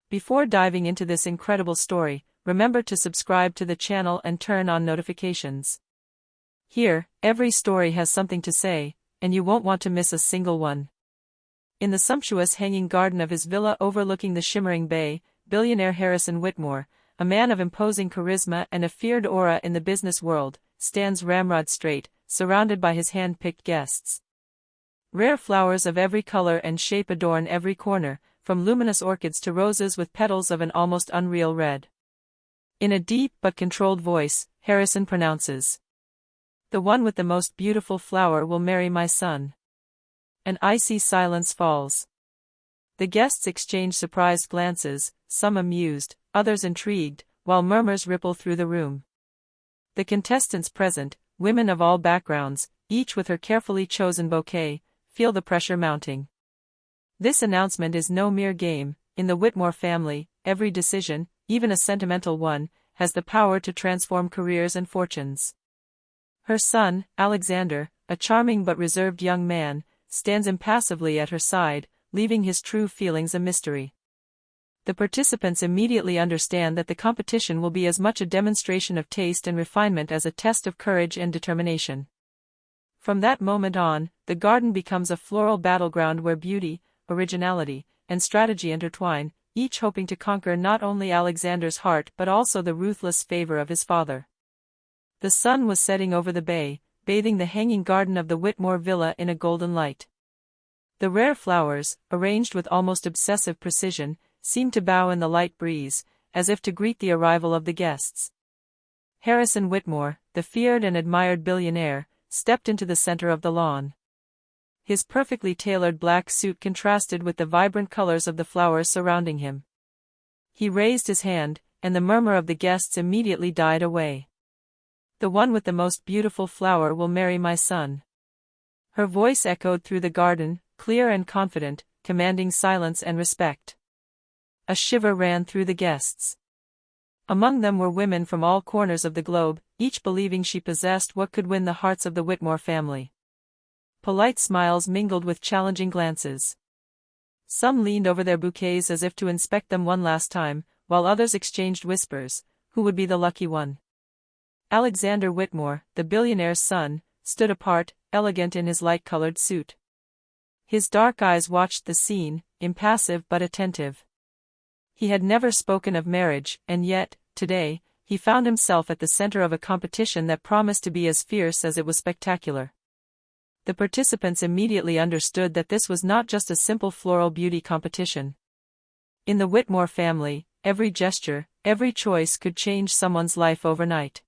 Before diving into this incredible story, remember to subscribe to the channel and turn on notifications. Here, every story has something to say, and you won't want to miss a single one. In the sumptuous hanging garden of his villa overlooking the shimmering bay, billionaire Harrison Whitmore, a man of imposing charisma and a feared aura in the business world, stands ramrod straight, surrounded by his hand-picked guests. Rare flowers of every color and shape adorn every corner, from luminous orchids to roses with petals of an almost unreal red. In a deep but controlled voice, Harrison pronounces, "The one with the most beautiful flower will marry my son." An icy silence falls. The guests exchange surprised glances, some amused, others intrigued, while murmurs ripple through the room. The contestants present, women of all backgrounds, each with her carefully chosen bouquet, feel the pressure mounting. This announcement is no mere game. In the Whitmore family, every decision, even a sentimental one, has the power to transform careers and fortunes. Her son, Alexander, a charming but reserved young man, stands impassively at her side, leaving his true feelings a mystery. The participants immediately understand that the competition will be as much a demonstration of taste and refinement as a test of courage and determination. From that moment on, the garden becomes a floral battleground where beauty, originality, and strategy intertwine, each hoping to conquer not only Alexander's heart but also the ruthless favor of his father. The sun was setting over the bay, bathing the hanging garden of the Whitmore villa in a golden light. The rare flowers, arranged with almost obsessive precision, seemed to bow in the light breeze, as if to greet the arrival of the guests. Harrison Whitmore, the feared and admired billionaire, stepped into the center of the lawn. His perfectly tailored black suit contrasted with the vibrant colors of the flowers surrounding him. He raised his hand, and the murmur of the guests immediately died away. "The one with the most beautiful flower will marry my son." Her voice echoed through the garden, clear and confident, commanding silence and respect. A shiver ran through the guests. Among them were women from all corners of the globe, each believing she possessed what could win the hearts of the Whitmore family. Polite smiles mingled with challenging glances. Some leaned over their bouquets as if to inspect them one last time, while others exchanged whispers, who would be the lucky one? Alexander Whitmore, the billionaire's son, stood apart, elegant in his light-colored suit. His dark eyes watched the scene, impassive but attentive. He had never spoken of marriage, and yet, today, he found himself at the center of a competition that promised to be as fierce as it was spectacular. The participants immediately understood that this was not just a simple floral beauty competition. In the Whitmore family, every gesture, every choice could change someone's life overnight.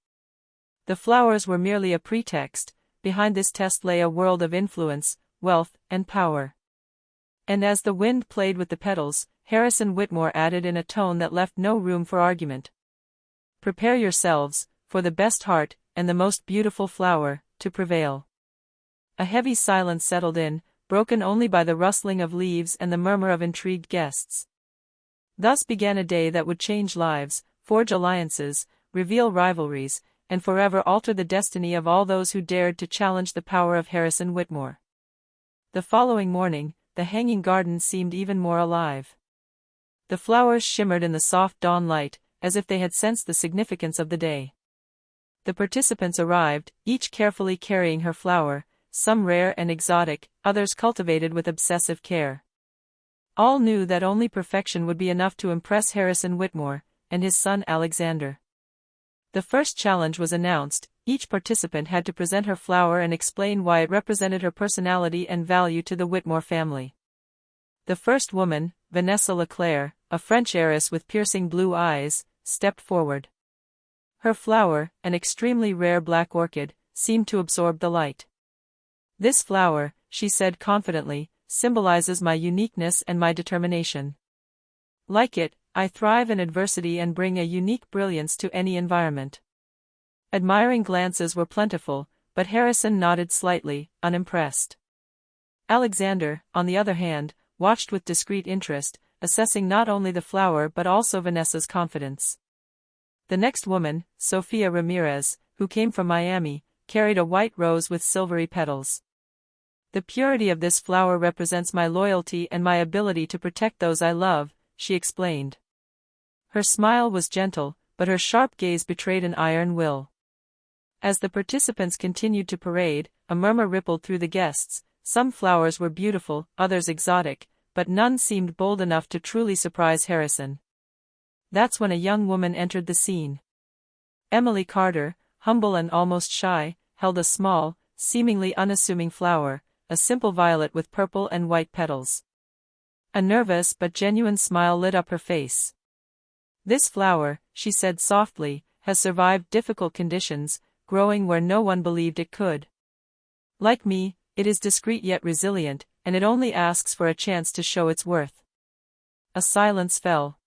The flowers were merely a pretext. Behind this test lay a world of influence, wealth, and power. And as the wind played with the petals, Harrison Whitmore added in a tone that left no room for argument. "Prepare yourselves, for the best heart, and the most beautiful flower, to prevail." A heavy silence settled in, broken only by the rustling of leaves and the murmur of intrigued guests. Thus began a day that would change lives, forge alliances, reveal rivalries, and forever alter the destiny of all those who dared to challenge the power of Harrison Whitmore. The following morning, the hanging garden seemed even more alive. The flowers shimmered in the soft dawn light, as if they had sensed the significance of the day. The participants arrived, each carefully carrying her flower, some rare and exotic, others cultivated with obsessive care. All knew that only perfection would be enough to impress Harrison Whitmore, and his son Alexander. The first challenge was announced. Each participant had to present her flower and explain why it represented her personality and value to the Whitmore family. The first woman, Vanessa Leclerc, a French heiress with piercing blue eyes, stepped forward. Her flower, an extremely rare black orchid, seemed to absorb the light. "This flower," she said confidently, "symbolizes my uniqueness and my determination. Like it, I thrive in adversity and bring a unique brilliance to any environment." Admiring glances were plentiful, but Harrison nodded slightly, unimpressed. Alexander, on the other hand, watched with discreet interest, assessing not only the flower but also Vanessa's confidence. The next woman, Sofia Ramirez, who came from Miami, carried a white rose with silvery petals. "The purity of this flower represents my loyalty and my ability to protect those I love," she explained. Her smile was gentle, but her sharp gaze betrayed an iron will. As the participants continued to parade, a murmur rippled through the guests. Some flowers were beautiful, others exotic, but none seemed bold enough to truly surprise Harrison. That's when a young woman entered the scene. Emily Carter, humble and almost shy, held a small, seemingly unassuming flower, a simple violet with purple and white petals. A nervous but genuine smile lit up her face. "This flower," she said softly, "has survived difficult conditions, growing where no one believed it could. Like me, it is discreet yet resilient, and it only asks for a chance to show its worth." A silence fell.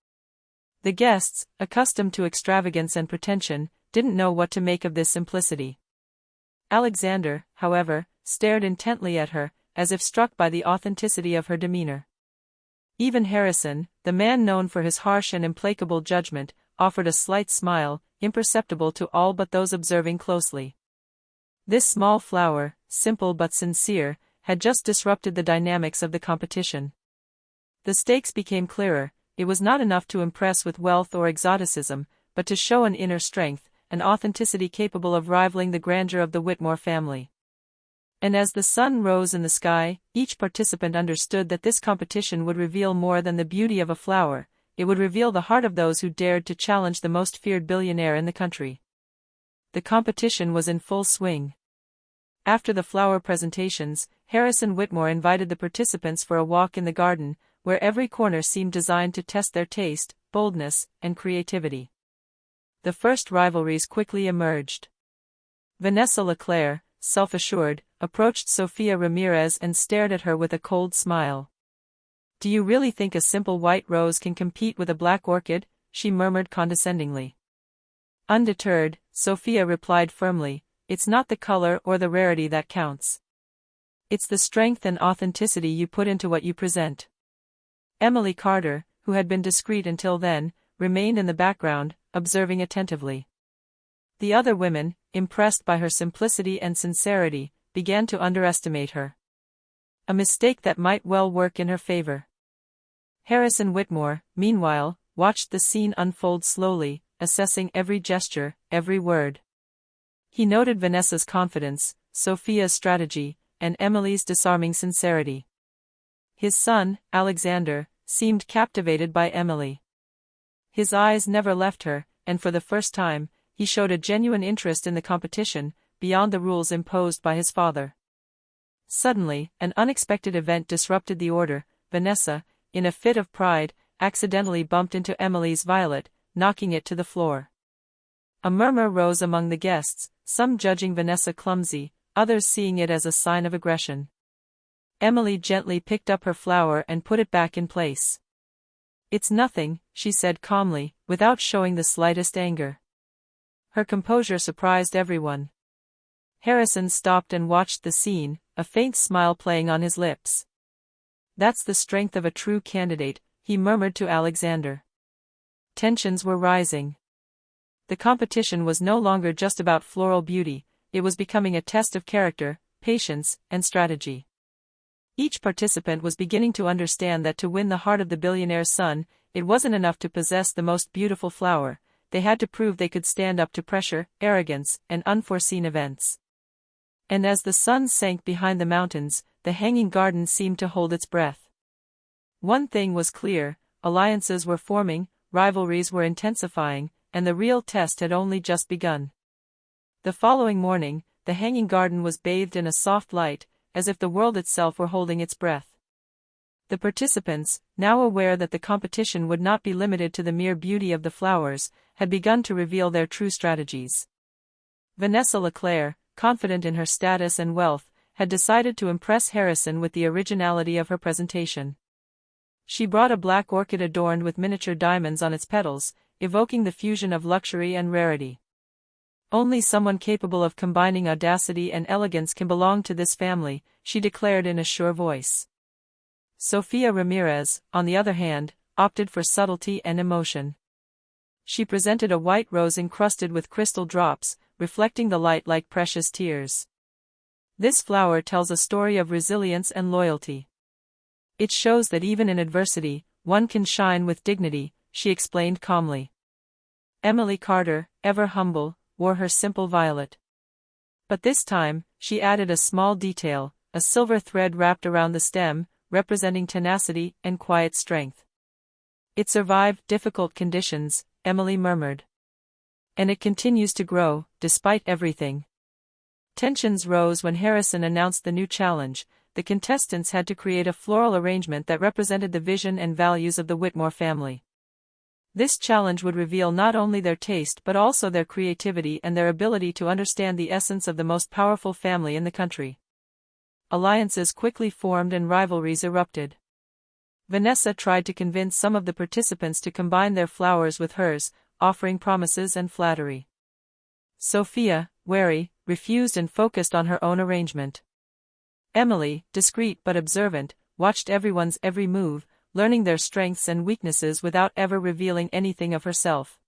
The guests, accustomed to extravagance and pretension, didn't know what to make of this simplicity. Alexander, however, stared intently at her, as if struck by the authenticity of her demeanor. Even Harrison, the man known for his harsh and implacable judgment, offered a slight smile, imperceptible to all but those observing closely. This small flower, simple but sincere, had just disrupted the dynamics of the competition. The stakes became clearer. It was not enough to impress with wealth or exoticism, but to show an inner strength, an authenticity capable of rivaling the grandeur of the Whitmore family. And as the sun rose in the sky, each participant understood that this competition would reveal more than the beauty of a flower. It would reveal the heart of those who dared to challenge the most feared billionaire in the country. The competition was in full swing. After the flower presentations, Harrison Whitmore invited the participants for a walk in the garden, where every corner seemed designed to test their taste, boldness, and creativity. The first rivalries quickly emerged. Vanessa Leclerc, self-assured, approached Sofia Ramirez and stared at her with a cold smile. "Do you really think a simple white rose can compete with a black orchid?" she murmured condescendingly. Undeterred, Sofia replied firmly, "It's not the color or the rarity that counts. It's the strength and authenticity you put into what you present." Emily Carter, who had been discreet until then, remained in the background, observing attentively. The other women, impressed by her simplicity and sincerity, began to underestimate her. A mistake that might well work in her favor. Harrison Whitmore, meanwhile, watched the scene unfold slowly, assessing every gesture, every word. He noted Vanessa's confidence, Sofia's strategy, and Emily's disarming sincerity. His son, Alexander, seemed captivated by Emily. His eyes never left her, and for the first time, he showed a genuine interest in the competition, beyond the rules imposed by his father. Suddenly, an unexpected event disrupted the order. Vanessa, in a fit of pride, accidentally bumped into Emily's violet, knocking it to the floor. A murmur rose among the guests, some judging Vanessa clumsy, others seeing it as a sign of aggression. Emily gently picked up her flower and put it back in place. "It's nothing," she said calmly, without showing the slightest anger. Her composure surprised everyone. Harrison stopped and watched the scene, a faint smile playing on his lips. "That's the strength of a true candidate," he murmured to Alexander. Tensions were rising. The competition was no longer just about floral beauty, it was becoming a test of character, patience, and strategy. Each participant was beginning to understand that to win the heart of the billionaire's son, it wasn't enough to possess the most beautiful flower. They had to prove they could stand up to pressure, arrogance, and unforeseen events. And as the sun sank behind the mountains, the hanging garden seemed to hold its breath. One thing was clear: alliances were forming, rivalries were intensifying, and the real test had only just begun. The following morning, the hanging garden was bathed in a soft light, as if the world itself were holding its breath. The participants, now aware that the competition would not be limited to the mere beauty of the flowers, had begun to reveal their true strategies. Vanessa Leclerc, confident in her status and wealth, had decided to impress Harrison with the originality of her presentation. She brought a black orchid adorned with miniature diamonds on its petals, evoking the fusion of luxury and rarity. "Only someone capable of combining audacity and elegance can belong to this family," she declared in a sure voice. Sofia Ramirez, on the other hand, opted for subtlety and emotion. She presented a white rose encrusted with crystal drops, reflecting the light like precious tears. "This flower tells a story of resilience and loyalty. It shows that even in adversity, one can shine with dignity," she explained calmly. Emily Carter, ever humble, wore her simple violet. But this time, she added a small detail, a silver thread wrapped around the stem, representing tenacity and quiet strength. It survived difficult conditions, Emily murmured. And it continues to grow, despite everything. Tensions rose when Harrison announced the new challenge. The contestants had to create a floral arrangement that represented the vision and values of the Whitmore family. This challenge would reveal not only their taste but also their creativity and their ability to understand the essence of the most powerful family in the country. Alliances quickly formed and rivalries erupted. Vanessa tried to convince some of the participants to combine their flowers with hers, offering promises and flattery. Sophia, wary, refused and focused on her own arrangement. Emily, discreet but observant, watched everyone's every move, learning their strengths and weaknesses without ever revealing anything of herself.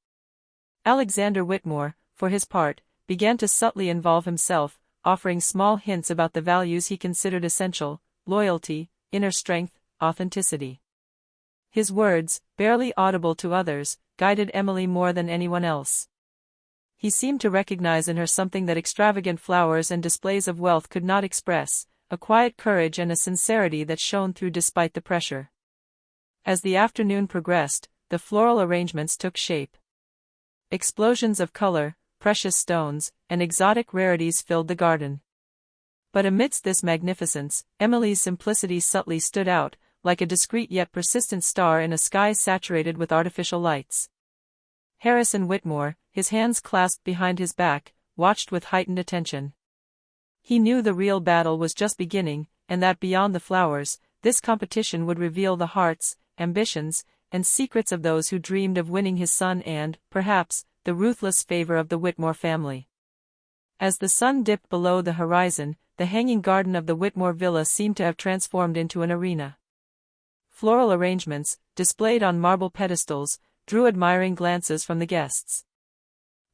Alexander Whitmore, for his part, began to subtly involve himself, offering small hints about the values he considered essential: loyalty, inner strength, authenticity. His words, barely audible to others, guided Emily more than anyone else. He seemed to recognize in her something that extravagant flowers and displays of wealth could not express, a quiet courage and a sincerity that shone through despite the pressure. As the afternoon progressed, the floral arrangements took shape. Explosions of color, precious stones, and exotic rarities filled the garden. But amidst this magnificence, Emily's simplicity subtly stood out, like a discreet yet persistent star in a sky saturated with artificial lights. Harrison Whitmore, his hands clasped behind his back, watched with heightened attention. He knew the real battle was just beginning, and that beyond the flowers, this competition would reveal the hearts, ambitions, and secrets of those who dreamed of winning his son and, perhaps, the ruthless favor of the Whitmore family. As the sun dipped below the horizon, the hanging garden of the Whitmore villa seemed to have transformed into an arena. Floral arrangements, displayed on marble pedestals, drew admiring glances from the guests.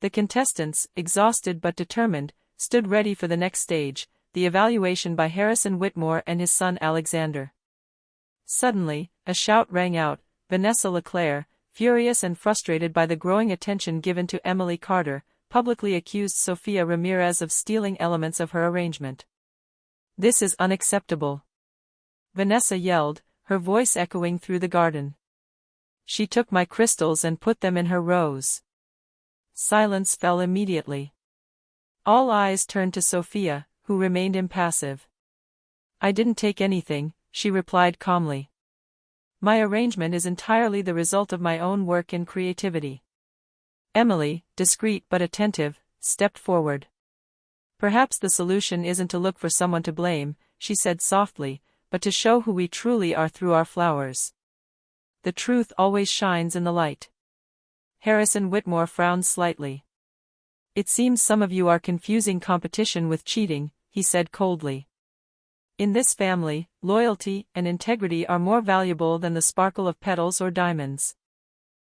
The contestants, exhausted but determined, stood ready for the next stage, the evaluation by Harrison Whitmore and his son Alexander. Suddenly, a shout rang out. Vanessa LeClaire, furious and frustrated by the growing attention given to Emily Carter, publicly accused Sofia Ramirez of stealing elements of her arrangement. "This is unacceptable," Vanessa yelled, her voice echoing through the garden. "She took my crystals and put them in her rose." Silence fell immediately. All eyes turned to Sophia, who remained impassive. "I didn't take anything," she replied calmly. "My arrangement is entirely the result of my own work and creativity." Emily, discreet but attentive, stepped forward. "Perhaps the solution isn't to look for someone to blame," she said softly, "but to show who we truly are through our flowers. The truth always shines in the light." Harrison Whitmore frowned slightly. "It seems some of you are confusing competition with cheating," he said coldly. "In this family, loyalty and integrity are more valuable than the sparkle of petals or diamonds."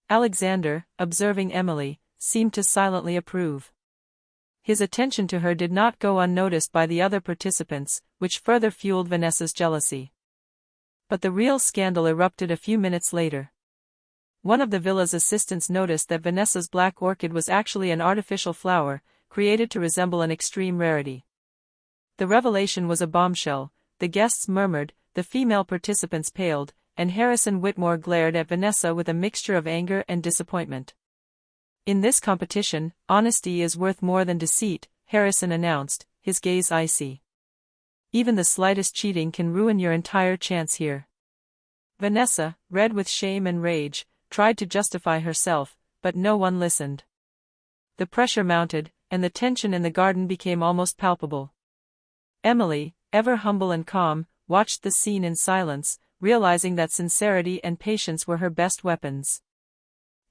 Alexander, observing Emily, seemed to silently approve. His attention to her did not go unnoticed by the other participants, which further fueled Vanessa's jealousy. But the real scandal erupted a few minutes later. One of the villa's assistants noticed that Vanessa's black orchid was actually an artificial flower, created to resemble an extreme rarity. The revelation was a bombshell. The guests murmured, the female participants paled, and Harrison Whitmore glared at Vanessa with a mixture of anger and disappointment. "In this competition, honesty is worth more than deceit," Harrison announced, his gaze icy. "Even the slightest cheating can ruin your entire chance here." Vanessa, red with shame and rage, tried to justify herself, but no one listened. The pressure mounted, and the tension in the garden became almost palpable. Emily, ever humble and calm, watched the scene in silence, realizing that sincerity and patience were her best weapons.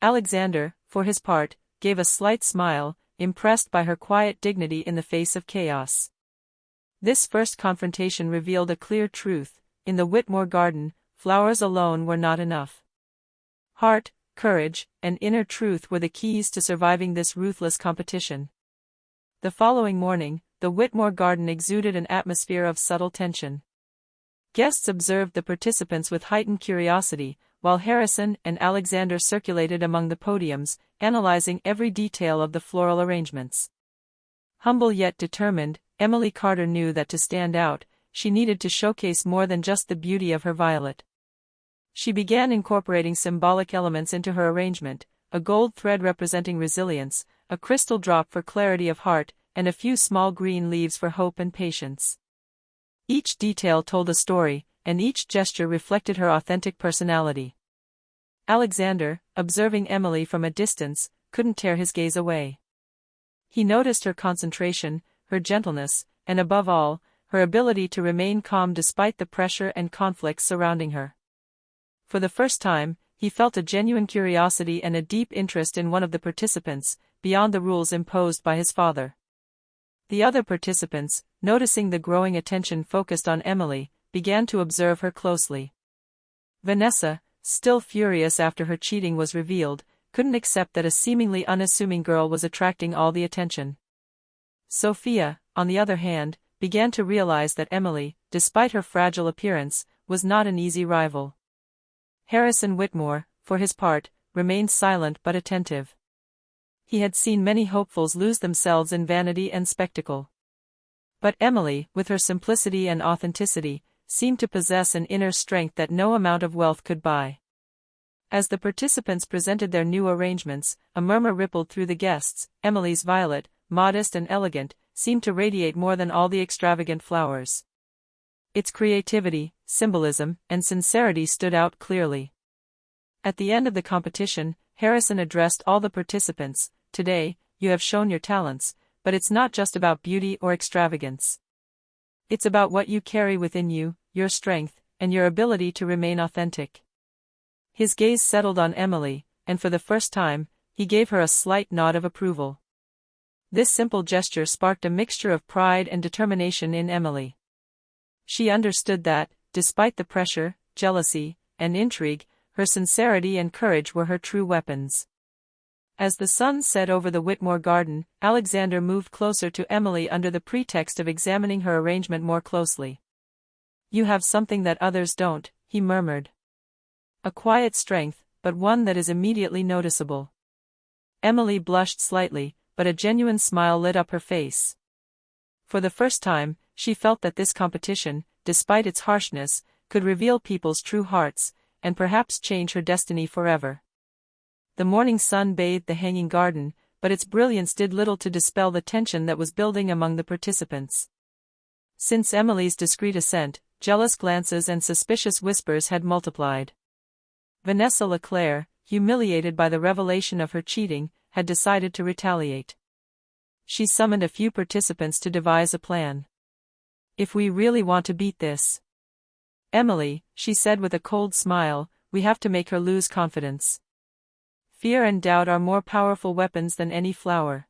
Alexander, for his part, gave a slight smile, impressed by her quiet dignity in the face of chaos. This first confrontation revealed a clear truth: in the Whitmore garden, flowers alone were not enough. Heart, courage, and inner truth were the keys to surviving this ruthless competition. The following morning, the Whitmore garden exuded an atmosphere of subtle tension. Guests observed the participants with heightened curiosity, while Harrison and Alexander circulated among the podiums, analyzing every detail of the floral arrangements. Humble yet determined, Emily Carter knew that to stand out, she needed to showcase more than just the beauty of her violet. She began incorporating symbolic elements into her arrangement, a gold thread representing resilience, a crystal drop for clarity of heart, and a few small green leaves for hope and patience. Each detail told a story, and each gesture reflected her authentic personality. Alexander, observing Emily from a distance, couldn't tear his gaze away. He noticed her concentration, her gentleness, and above all, her ability to remain calm despite the pressure and conflicts surrounding her. For the first time, he felt a genuine curiosity and a deep interest in one of the participants, beyond the rules imposed by his father. The other participants, noticing the growing attention focused on Emily, began to observe her closely. Vanessa, still furious after her cheating was revealed, couldn't accept that a seemingly unassuming girl was attracting all the attention. Sophia, on the other hand, began to realize that Emily, despite her fragile appearance, was not an easy rival. Harrison Whitmore, for his part, remained silent but attentive. He had seen many hopefuls lose themselves in vanity and spectacle. But Emily, with her simplicity and authenticity, seemed to possess an inner strength that no amount of wealth could buy. As the participants presented their new arrangements, a murmur rippled through the guests. Emily's violet, modest and elegant, seemed to radiate more than all the extravagant flowers. Its creativity, symbolism, and sincerity stood out clearly. At the end of the competition, Harrison addressed all the participants. "Today, you have shown your talents, but it's not just about beauty or extravagance. It's about what you carry within you, your strength, and your ability to remain authentic." His gaze settled on Emily, and for the first time, he gave her a slight nod of approval. This simple gesture sparked a mixture of pride and determination in Emily. She understood that, despite the pressure, jealousy, and intrigue, her sincerity and courage were her true weapons. As the sun set over the Whitmore garden, Alexander moved closer to Emily under the pretext of examining her arrangement more closely. "You have something that others don't," he murmured. "A quiet strength, but one that is immediately noticeable." Emily blushed slightly, but a genuine smile lit up her face. For the first time, she felt that this competition, despite its harshness, could reveal people's true hearts, and perhaps change her destiny forever. The morning sun bathed the hanging garden, but its brilliance did little to dispel the tension that was building among the participants. Since Emily's discreet assent, jealous glances and suspicious whispers had multiplied. Vanessa Leclerc, humiliated by the revelation of her cheating, had decided to retaliate. She summoned a few participants to devise a plan. "If we really want to beat this, Emily," she said with a cold smile, "we have to make her lose confidence. Fear and doubt are more powerful weapons than any flower."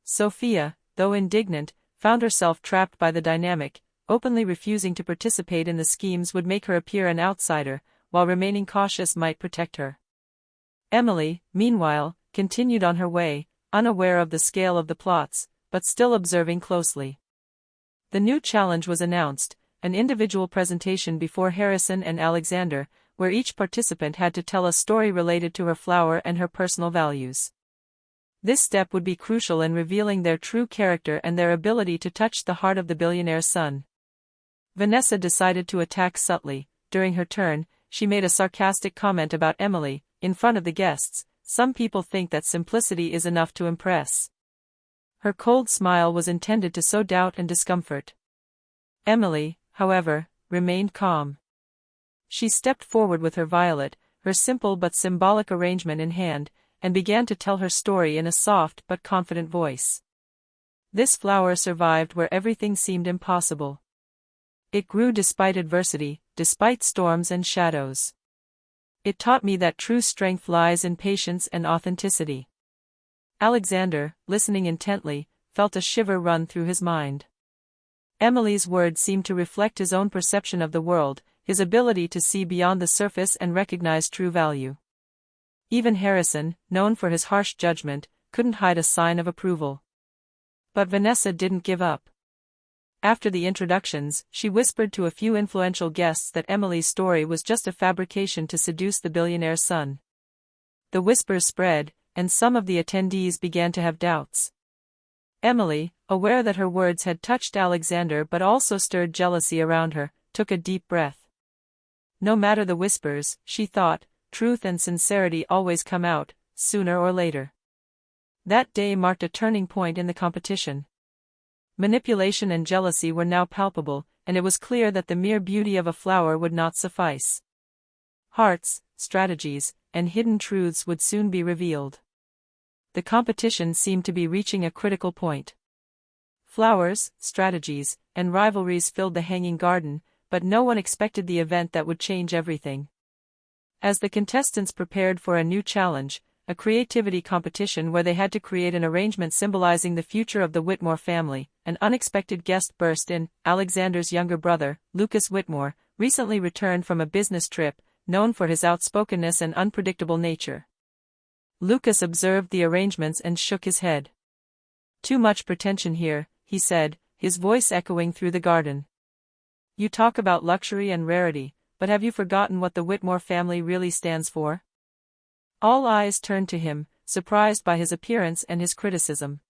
Sophia, though indignant, found herself trapped by the dynamic. Openly refusing to participate in the schemes would make her appear an outsider, while remaining cautious might protect her. Emily, meanwhile, continued on her way, unaware of the scale of the plots, but still observing closely. The new challenge was announced, an individual presentation before Harrison and Alexander, where each participant had to tell a story related to her flower and her personal values. This step would be crucial in revealing their true character and their ability to touch the heart of the billionaire's son. Vanessa decided to attack subtly. During her turn, she made a sarcastic comment about Emily. In front of the guests, "Some people think that simplicity is enough to impress." Her cold smile was intended to sow doubt and discomfort. Emily, however, remained calm. She stepped forward with her violet, her simple but symbolic arrangement in hand, and began to tell her story in a soft but confident voice. This flower survived where everything seemed impossible. It grew despite adversity, despite storms and shadows. It taught me that true strength lies in patience and authenticity. Alexander, listening intently, felt a shiver run through his mind. Emily's words seemed to reflect his own perception of the world, his ability to see beyond the surface and recognize true value. Even Harrison, known for his harsh judgment, couldn't hide a sign of approval. But Vanessa didn't give up. After the introductions, she whispered to a few influential guests that Emily's story was just a fabrication to seduce the billionaire's son. The whispers spread, and some of the attendees began to have doubts. Emily, aware that her words had touched Alexander but also stirred jealousy around her, took a deep breath. No matter the whispers, she thought, truth and sincerity always come out, sooner or later. That day marked a turning point in the competition. Manipulation and jealousy were now palpable, and it was clear that the mere beauty of a flower would not suffice. Hearts, strategies, and hidden truths would soon be revealed. The competition seemed to be reaching a critical point. Flowers, strategies, and rivalries filled the hanging garden, but no one expected the event that would change everything. As the contestants prepared for a new challenge, a creativity competition where they had to create an arrangement symbolizing the future of the Whitmore family, an unexpected guest burst in. Alexander's younger brother, Lucas Whitmore, recently returned from a business trip, known for his outspokenness and unpredictable nature. Lucas observed the arrangements and shook his head. "Too much pretension here," he said, his voice echoing through the garden. "You talk about luxury and rarity, but have you forgotten what the Whitmore family really stands for?" All eyes turned to him, surprised by his appearance and his criticism.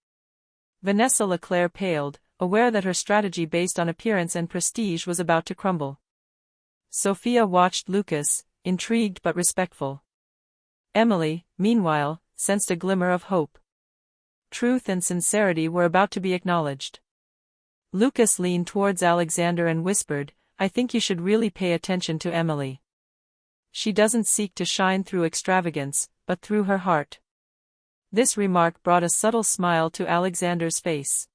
Vanessa Leclerc paled, aware that her strategy based on appearance and prestige was about to crumble. Sophia watched Lucas, intrigued but respectful. Emily, meanwhile, sensed a glimmer of hope. Truth and sincerity were about to be acknowledged. Lucas leaned towards Alexander and whispered, "I think you should really pay attention to Emily. She doesn't seek to shine through extravagance, but through her heart." This remark brought a subtle smile to Alexander's face.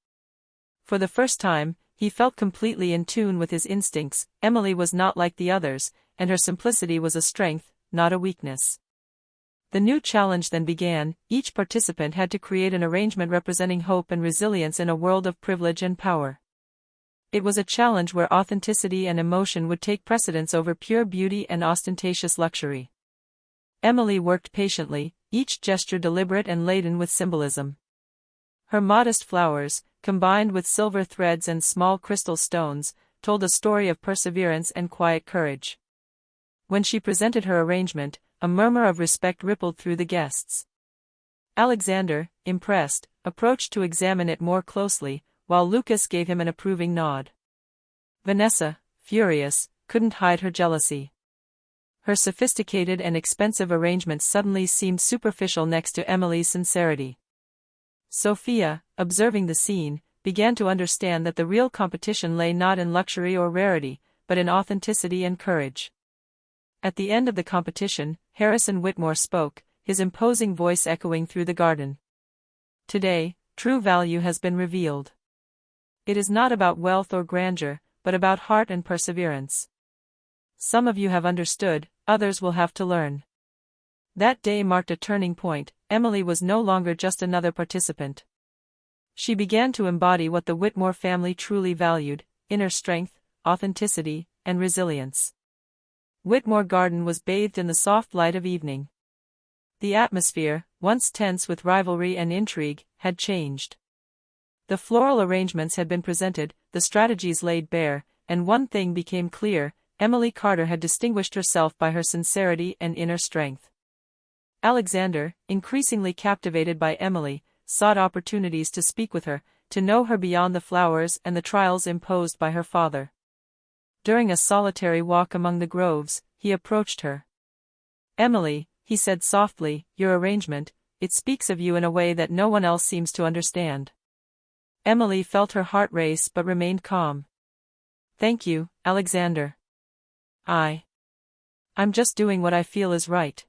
For the first time, he felt completely in tune with his instincts. Emily was not like the others, and her simplicity was a strength, not a weakness. The new challenge then began. Each participant had to create an arrangement representing hope and resilience in a world of privilege and power. It was a challenge where authenticity and emotion would take precedence over pure beauty and ostentatious luxury. Emily worked patiently, each gesture deliberate and laden with symbolism. Her modest flowers, combined with silver threads and small crystal stones, told a story of perseverance and quiet courage. When she presented her arrangement, a murmur of respect rippled through the guests. Alexander, impressed, approached to examine it more closely, while Lucas gave him an approving nod. Vanessa, furious, couldn't hide her jealousy. Her sophisticated and expensive arrangements suddenly seemed superficial next to Emily's sincerity. Sophia, observing the scene, began to understand that the real competition lay not in luxury or rarity, but in authenticity and courage. At the end of the competition, Harrison Whitmore spoke, his imposing voice echoing through the garden. "Today, true value has been revealed. It is not about wealth or grandeur, but about heart and perseverance. Some of you have understood, others will have to learn." That day marked a turning point. Emily was no longer just another participant. She began to embody what the Whitmore family truly valued: inner strength, authenticity, and resilience. Whitmore Garden was bathed in the soft light of evening. The atmosphere, once tense with rivalry and intrigue, had changed. The floral arrangements had been presented, the strategies laid bare, and one thing became clear: Emily Carter had distinguished herself by her sincerity and inner strength. Alexander, increasingly captivated by Emily, sought opportunities to speak with her, to know her beyond the flowers and the trials imposed by her father. During a solitary walk among the groves, he approached her. "Emily," he said softly, "your arrangement, it speaks of you in a way that no one else seems to understand." Emily felt her heart race but remained calm. "Thank you, Alexander. I'm just doing what I feel is right."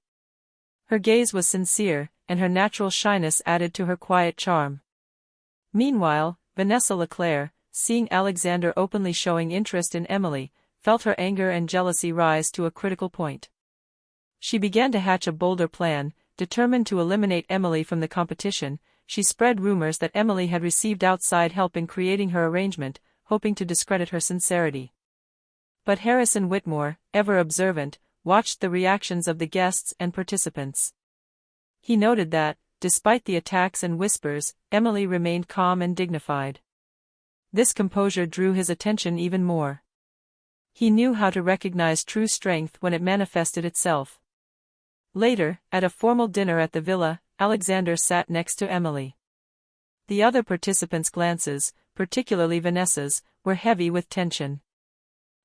Her gaze was sincere, and her natural shyness added to her quiet charm. Meanwhile, Vanessa Leclerc, seeing Alexander openly showing interest in Emily, felt her anger and jealousy rise to a critical point. She began to hatch a bolder plan. Determined to eliminate Emily from the competition, she spread rumors that Emily had received outside help in creating her arrangement, hoping to discredit her sincerity. But Harrison Whitmore, ever observant, watched the reactions of the guests and participants. He noted that, despite the attacks and whispers, Emily remained calm and dignified. This composure drew his attention even more. He knew how to recognize true strength when it manifested itself. Later, at a formal dinner at the villa, Alexander sat next to Emily. The other participants' glances, particularly Vanessa's, were heavy with tension.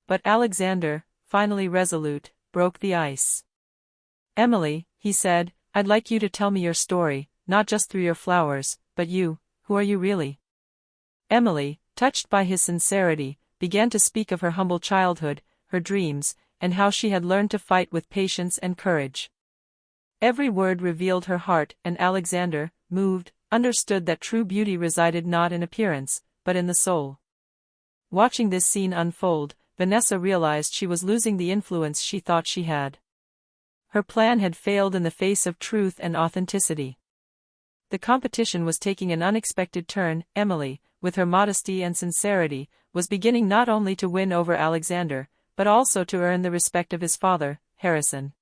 But Alexander, finally resolute, broke the ice. "Emily," he said, "I'd like you to tell me your story, not just through your flowers, but you, who are you really?" Emily, touched by his sincerity, began to speak of her humble childhood, her dreams, and how she had learned to fight with patience and courage. Every word revealed her heart, and Alexander, moved, understood that true beauty resided not in appearance, but in the soul. Watching this scene unfold, Vanessa realized she was losing the influence she thought she had. Her plan had failed in the face of truth and authenticity. The competition was taking an unexpected turn. Emily, with her modesty and sincerity, was beginning not only to win over Alexander, but also to earn the respect of his father, Harrison.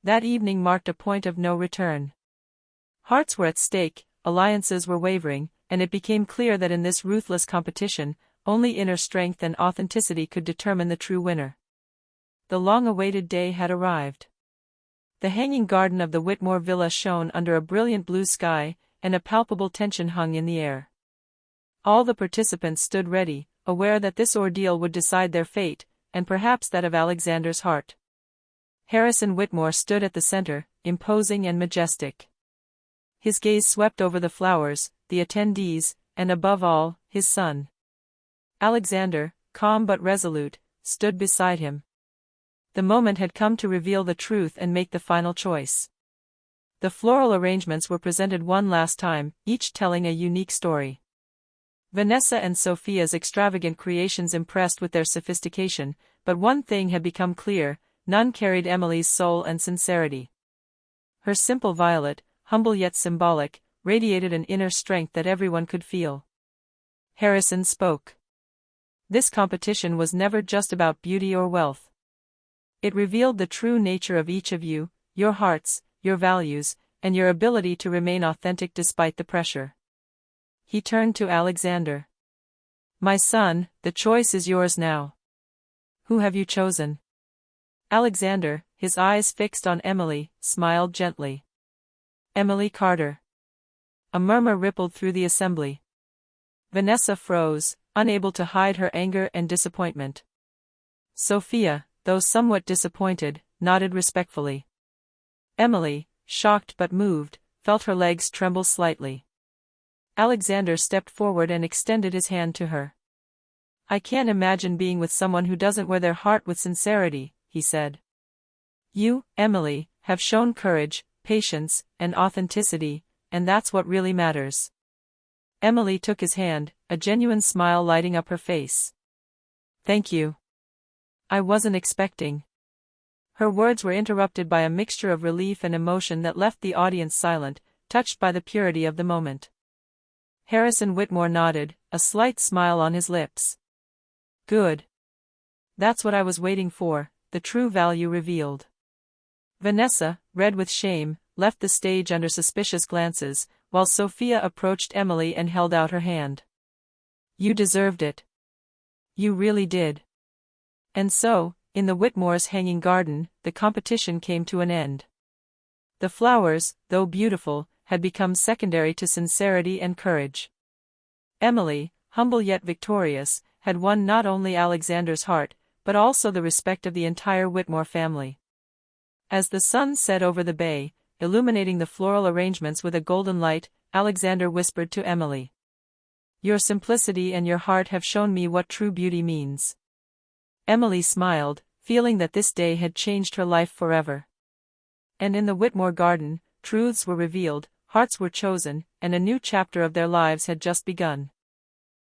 That evening marked a point of no return. Hearts were at stake, alliances were wavering, and it became clear that in this ruthless competition, only inner strength and authenticity could determine the true winner. The long-awaited day had arrived. The hanging garden of the Whitmore villa shone under a brilliant blue sky, and a palpable tension hung in the air. All the participants stood ready, aware that this ordeal would decide their fate, and perhaps that of Alexander's heart. Harrison Whitmore stood at the center, imposing and majestic. His gaze swept over the flowers, the attendees, and above all, his son. Alexander, calm but resolute, stood beside him. The moment had come to reveal the truth and make the final choice. The floral arrangements were presented one last time, each telling a unique story. Vanessa and Sophia's extravagant creations impressed with their sophistication, but one thing had become clear: none carried Emily's soul and sincerity. Her simple violet, humble yet symbolic, radiated an inner strength that everyone could feel. Harrison spoke. "This competition was never just about beauty or wealth. It revealed the true nature of each of you, your hearts, your values, and your ability to remain authentic despite the pressure." He turned to Alexander. "My son, the choice is yours now. Who have you chosen?" Alexander, his eyes fixed on Emily, smiled gently. "Emily Carter." A murmur rippled through the assembly. Vanessa froze, unable to hide her anger and disappointment. Sophia, though somewhat disappointed, nodded respectfully. Emily, shocked but moved, felt her legs tremble slightly. Alexander stepped forward and extended his hand to her. "I can't imagine being with someone who doesn't wear their heart with sincerity," he said. "You, Emily, have shown courage, patience, and authenticity, and that's what really matters." Emily took his hand, a genuine smile lighting up her face. "Thank you. I wasn't expecting." Her words were interrupted by a mixture of relief and emotion that left the audience silent, touched by the purity of the moment. Harrison Whitmore nodded, a slight smile on his lips. "Good. That's what I was waiting for," the true value revealed. Vanessa, red with shame, left the stage under suspicious glances, while Sophia approached Emily and held out her hand. "You deserved it. You really did." And so, in the Whitmores' hanging garden, the competition came to an end. The flowers, though beautiful, had become secondary to sincerity and courage. Emily, humble yet victorious, had won not only Alexander's heart, but also the respect of the entire Whitmore family. As the sun set over the bay, illuminating the floral arrangements with a golden light, Alexander whispered to Emily, "Your simplicity and your heart have shown me what true beauty means." Emily smiled, feeling that this day had changed her life forever. And in the Whitmore garden, truths were revealed, hearts were chosen, and a new chapter of their lives had just begun.